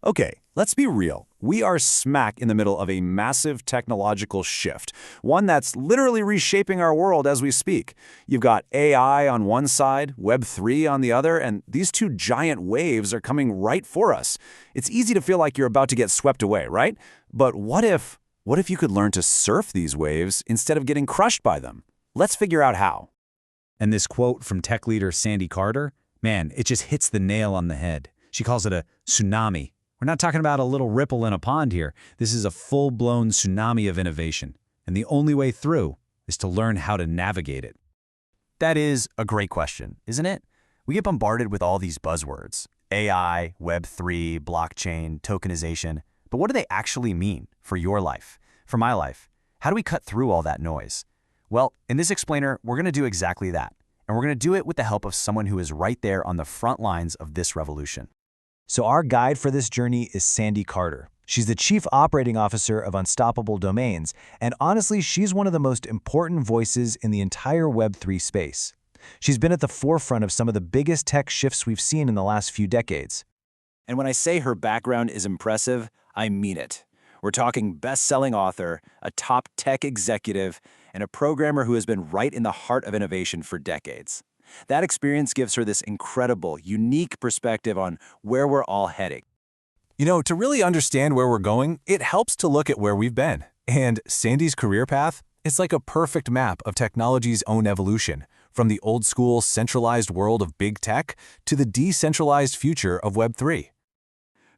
Okay, let's be real. We are smack in the middle of a massive technological shift, one that's literally reshaping our world as we speak. You've got AI on one side, Web3 on the other, and these two giant waves are coming right for us. It's easy to feel like you're about to get swept away, right? But what if you could learn to surf these waves instead of getting crushed by them? Let's figure out how. And this quote from tech leader Sandy Carter, man, it just hits the nail on the head. She calls it a tsunami. We're not talking about a little ripple in a pond here. This is a full-blown tsunami of innovation. And the only way through is to learn how to navigate it. That is a great question, isn't it? We get bombarded with all these buzzwords: AI, Web3, blockchain, tokenization. But what do they actually mean for your life, for my life? How do we cut through all that noise? Well, in this explainer, we're going to do exactly that. And we're going to do it with the help of someone who is right there on the front lines of this revolution. So our guide for this journey is Sandy Carter. She's the Chief Operating Officer of Unstoppable Domains, and honestly, she's one of the most important voices in the entire Web3 space. She's been at the forefront of some of the biggest tech shifts we've seen in the last few decades. And when I say her background is impressive, I mean it. We're talking best-selling author, a top tech executive, and a programmer who has been right in the heart of innovation for decades. That experience gives her this incredible, unique perspective on where we're all heading. To really understand where we're going, it helps to look at where we've been. And Sandy's career path is like a perfect map of technology's own evolution, from the old-school centralized world of big tech to the decentralized future of Web3.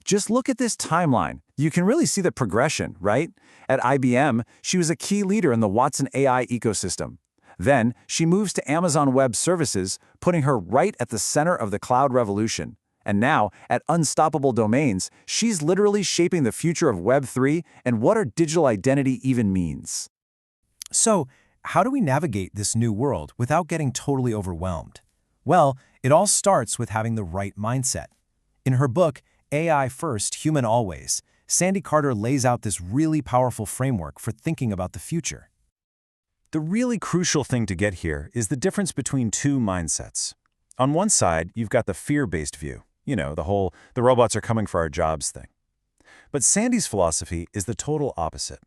Just look at this timeline. You can really see the progression, right? At IBM, she was a key leader in the Watson AI ecosystem. Then, she moves to Amazon Web Services, putting her right at the center of the cloud revolution. And now, at Unstoppable Domains, she's literally shaping the future of Web3 and what our digital identity even means. So, how do we navigate this new world without getting totally overwhelmed? Well, it all starts with having the right mindset. In her book, AI First, Human Always, Sandy Carter lays out this really powerful framework for thinking about the future. The really crucial thing to get here is the difference between two mindsets. On one side, you've got the fear-based view, the robots are coming for our jobs thing. But Sandy's philosophy is the total opposite.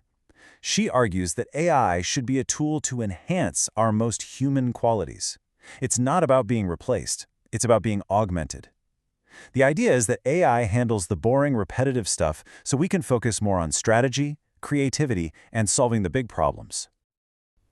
She argues that AI should be a tool to enhance our most human qualities. It's not about being replaced, it's about being augmented. The idea is that AI handles the boring, repetitive stuff so we can focus more on strategy, creativity, and solving the big problems.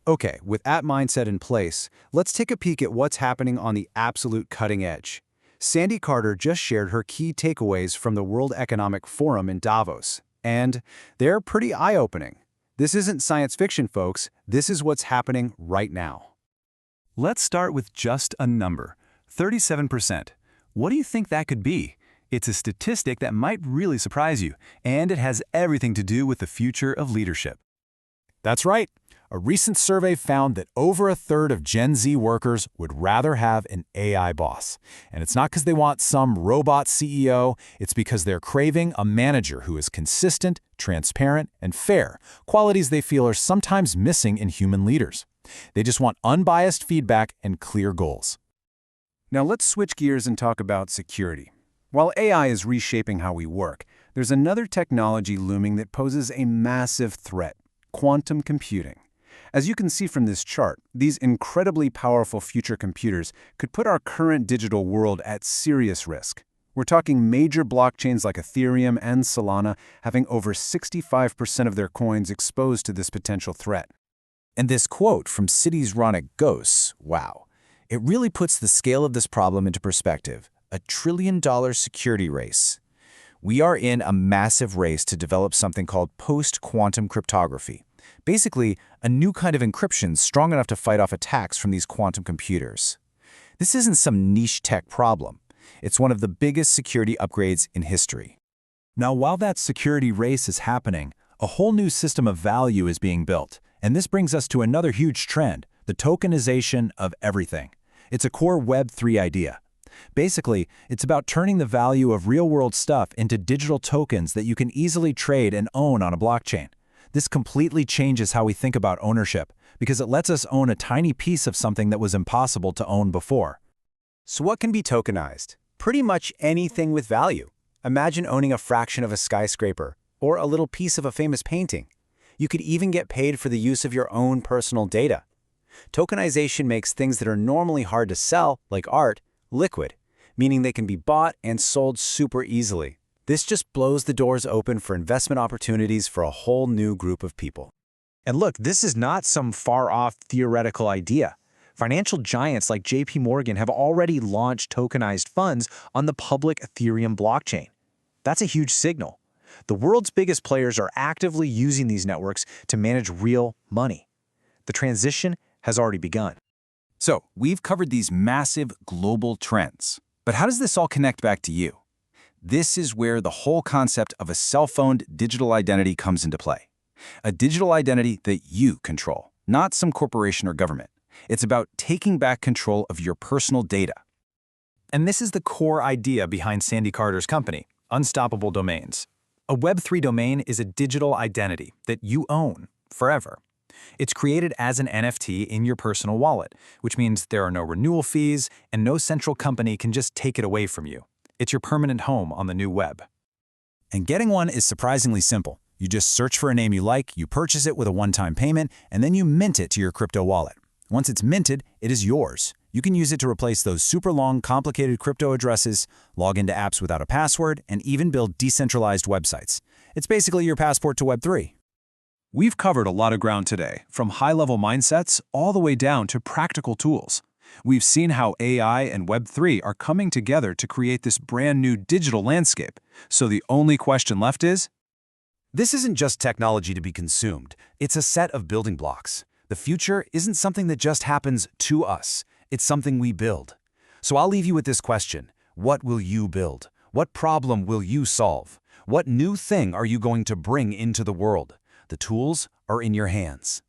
Okay, with that mindset in place, let's take a peek at what's happening on the absolute cutting edge. Sandy Carter just shared her key takeaways from the World Economic Forum in Davos, and they're pretty eye-opening. This isn't science fiction, folks. This is what's happening right now. Let's start with just a number, 37%. What do you think that could be? It's a statistic that might really surprise you, and it has everything to do with the future of leadership. That's right. A recent survey found that over a third of Gen Z workers would rather have an AI boss. And it's not because they want some robot CEO, it's because they're craving a manager who is consistent, transparent, and fair, qualities they feel are sometimes missing in human leaders. They just want unbiased feedback and clear goals. Now let's switch gears and talk about security. While AI is reshaping how we work, there's another technology looming that poses a massive threat: quantum computing. As you can see from this chart, these incredibly powerful future computers could put our current digital world at serious risk. We're talking major blockchains like Ethereum and Solana having over 65% of their coins exposed to this potential threat. And this quote from Citi's Ronak Ghose, wow. It really puts the scale of this problem into perspective. A trillion-dollar security race. We are in a massive race to develop something called post-quantum cryptography. Basically, a new kind of encryption strong enough to fight off attacks from these quantum computers. This isn't some niche tech problem. It's one of the biggest security upgrades in history. Now, while that security race is happening, a whole new system of value is being built. And this brings us to another huge trend, the tokenization of everything. It's a core Web3 idea. Basically, it's about turning the value of real-world stuff into digital tokens that you can easily trade and own on a blockchain. This completely changes how we think about ownership, because it lets us own a tiny piece of something that was impossible to own before. So what can be tokenized? Pretty much anything with value. Imagine owning a fraction of a skyscraper or a little piece of a famous painting. You could even get paid for the use of your own personal data. Tokenization makes things that are normally hard to sell, like art, liquid, meaning they can be bought and sold super easily. This just blows the doors open for investment opportunities for a whole new group of people. And look, this is not some far-off theoretical idea. Financial giants like JP Morgan have already launched tokenized funds on the public Ethereum blockchain. That's a huge signal. The world's biggest players are actively using these networks to manage real money. The transition has already begun. So, we've covered these massive global trends. But how does this all connect back to you? This is where the whole concept of a self-owned digital identity comes into play. A digital identity that you control, not some corporation or government. It's about taking back control of your personal data. And this is the core idea behind Sandy Carter's company, Unstoppable Domains. A Web3 domain is a digital identity that you own forever. It's created as an NFT in your personal wallet, which means there are no renewal fees and no central company can just take it away from you. It's your permanent home on the new web. And getting one is surprisingly simple. You just search for a name you like, you purchase it with a one-time payment, and then you mint it to your crypto wallet. Once it's minted, it is yours. You can use it to replace those super long, complicated crypto addresses, log into apps without a password, and even build decentralized websites. It's basically your passport to Web3. We've covered a lot of ground today, from high-level mindsets all the way down to practical tools. We've seen how AI and Web3 are coming together to create this brand new digital landscape. So the only question left is, This isn't just technology to be consumed. It's a set of building blocks. The future isn't something that just happens to us. It's something we build. So I'll leave you with this question. What will you build? What problem will you solve? What new thing are you going to bring into the world? The tools are in your hands.